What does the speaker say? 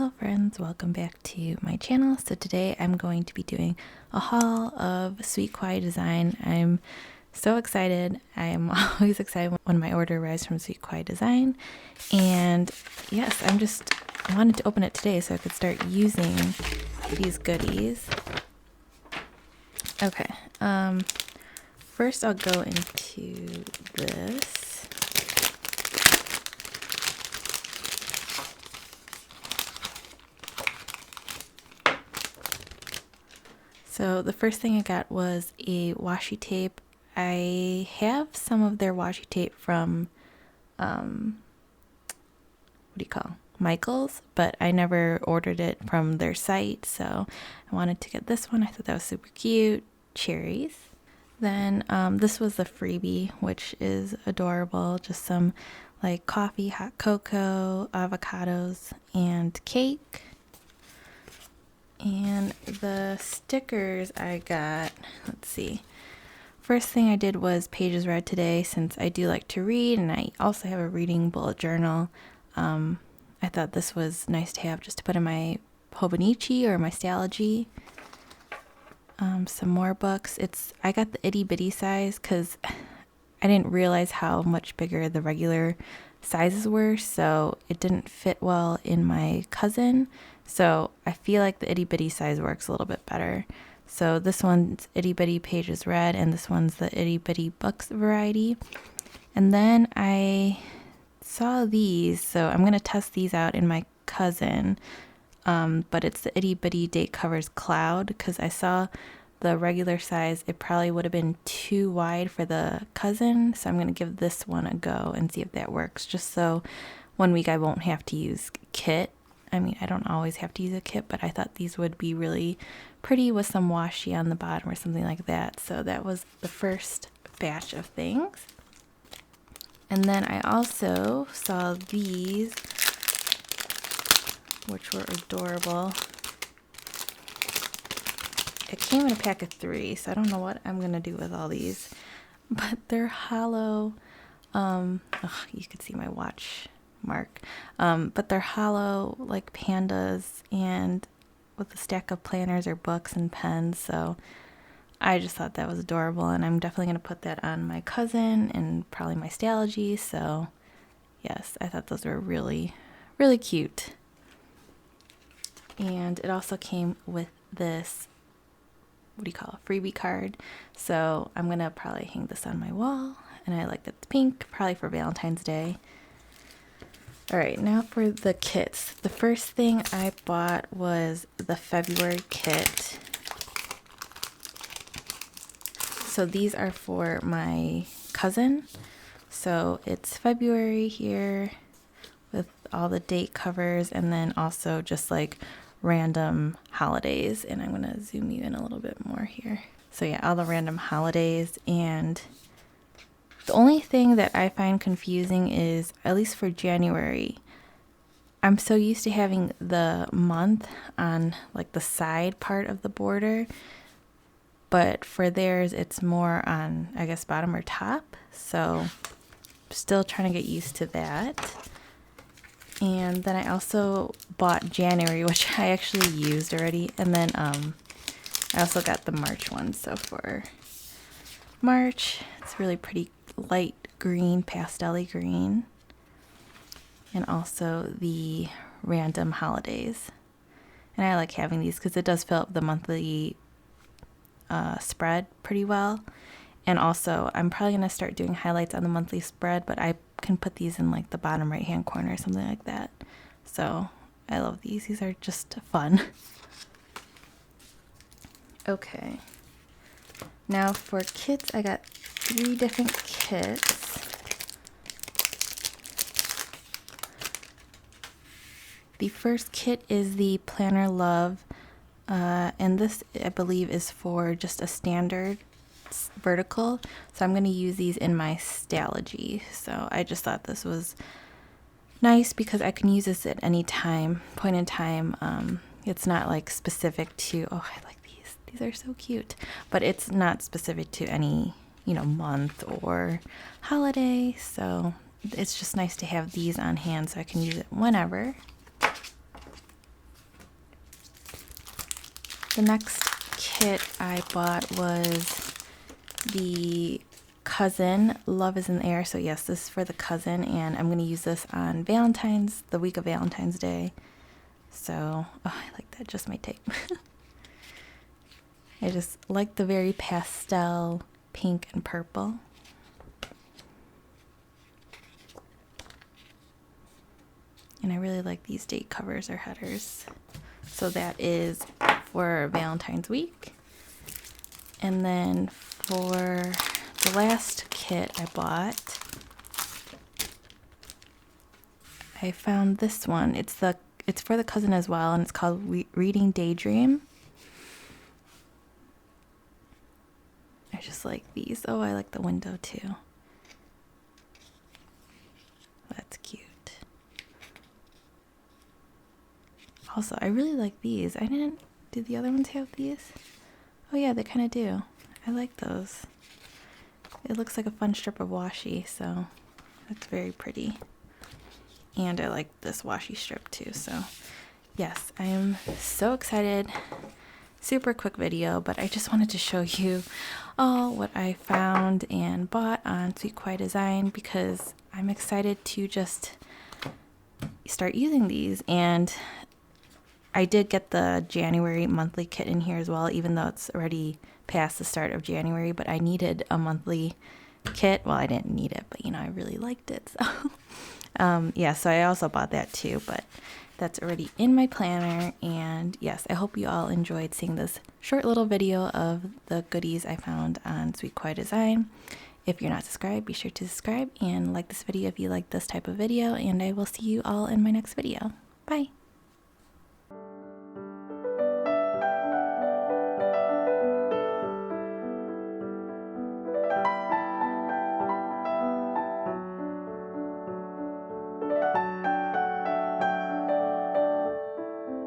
Hello friends, welcome back to my channel. So today I'm going to be doing a haul of Sweet Kawaii Design. I'm so excited. I'm always excited when my order arrives from Sweet Kawaii Design. And yes, I wanted to open it today so I could start using these goodies. Okay, first I'll go into this. So the first thing I got was a washi tape. I have some of their washi tape from, Michael's, but I never ordered it from their site, so I wanted to get this one. I thought that was super cute. Cherries. Then this was the freebie, which is adorable. Just some like coffee, hot cocoa, avocados, and cake. And the stickers I got, let's see. First thing I did was pages read today, since I do like to read and I also have a reading bullet journal. I thought this was nice to have just to put in my Hobonichi or my Stalogy. Some more books. I got the itty bitty size because I didn't realize how much bigger the regular sizes were, so it didn't fit well in my cousin. So I feel like the itty bitty size works a little bit better. So this one's itty bitty pages read, and this one's the itty bitty books variety. And then I saw these, so I'm gonna test these out in my cousin. But it's the itty bitty date covers cloud, because I saw the regular size, it probably would have been too wide for the cousin. So I'm gonna give this one a go and see if that works, just so one week I won't have to use kit. I mean, I don't always have to use a kit, but I thought these would be really pretty with some washi on the bottom or something like that. So that was the first batch of things. And then I also saw these, which were adorable. It came in a pack of 3, so I don't know what I'm going to do with all these. But they're hollow. You could see my watch mark, but they're hollow like pandas, and with a stack of planners or books and pens. So I just thought that was adorable, and I'm definitely going to put that on my cousin and probably my Stalogy. So yes, I thought those were really, really cute. And it also came with this, freebie card. So I'm going to probably hang this on my wall, and I like that it's pink, probably for Valentine's Day. Alright, now for the kits. The first thing I bought was the February kit. So these are for my cousin. So it's February here with all the date covers, and then also just like random holidays. And I'm going to zoom you in a little bit more here. So yeah, all the random holidays. And the only thing that I find confusing is, at least for January, I'm so used to having the month on like the side part of the border, but for theirs it's more on, I guess, bottom or top. So still trying to get used to that. And then I also bought January, which I actually used already, and then I also got the March one. So for March, it's really pretty light green, pastel-y green, and also the random holidays. And I like having these because it does fill up the monthly spread pretty well. And also I'm probably going to start doing highlights on the monthly spread, but I can put these in like the bottom right hand corner or something like that. So I love these. These are just fun. Okay. Now for kits, I got 3 different kits. The first kit is the Planner Love, and this I believe is for just a standard vertical. So I'm going to use these in my Stalogy. So I just thought this was nice because I can use this at any point in time. It's not like specific to, oh, I like these. These are so cute. But it's not specific to any, month or holiday. So it's just nice to have these on hand so I can use it whenever. The next kit I bought was the cousin Love is in the Air. So yes, this is for the cousin, and I'm going to use this on the week of Valentine's Day. So, oh, I like that, just my tape. I just like the very pastel pink and purple. And I really like these date covers or headers. So that is for Valentine's week. And then for the last kit I bought, I found this one. It's for the cousin as well, and it's called Reading Daydream. I just like these. Oh, I like the window too. That's cute. Also, I really like these. Do the other ones have these? Oh yeah, they kind of do. I like those. It looks like a fun strip of washi, so that's very pretty. And I like this washi strip too, so yes, I am so excited. Super quick video, but I just wanted to show you all what I found and bought on Sweet Kawaii Design, because I'm excited to just start using these. And I did get the January monthly kit in here as well, even though it's already past the start of January, but I needed a monthly kit. Well, I didn't need it, but I really liked it, so yeah, so I also bought that too, but that's already in my planner. And yes, I hope you all enjoyed seeing this short little video of the goodies I found on Sweet Kawaii Design. If you're not subscribed, be sure to subscribe and like this video if you like this type of video, and I will see you all in my next video. Bye!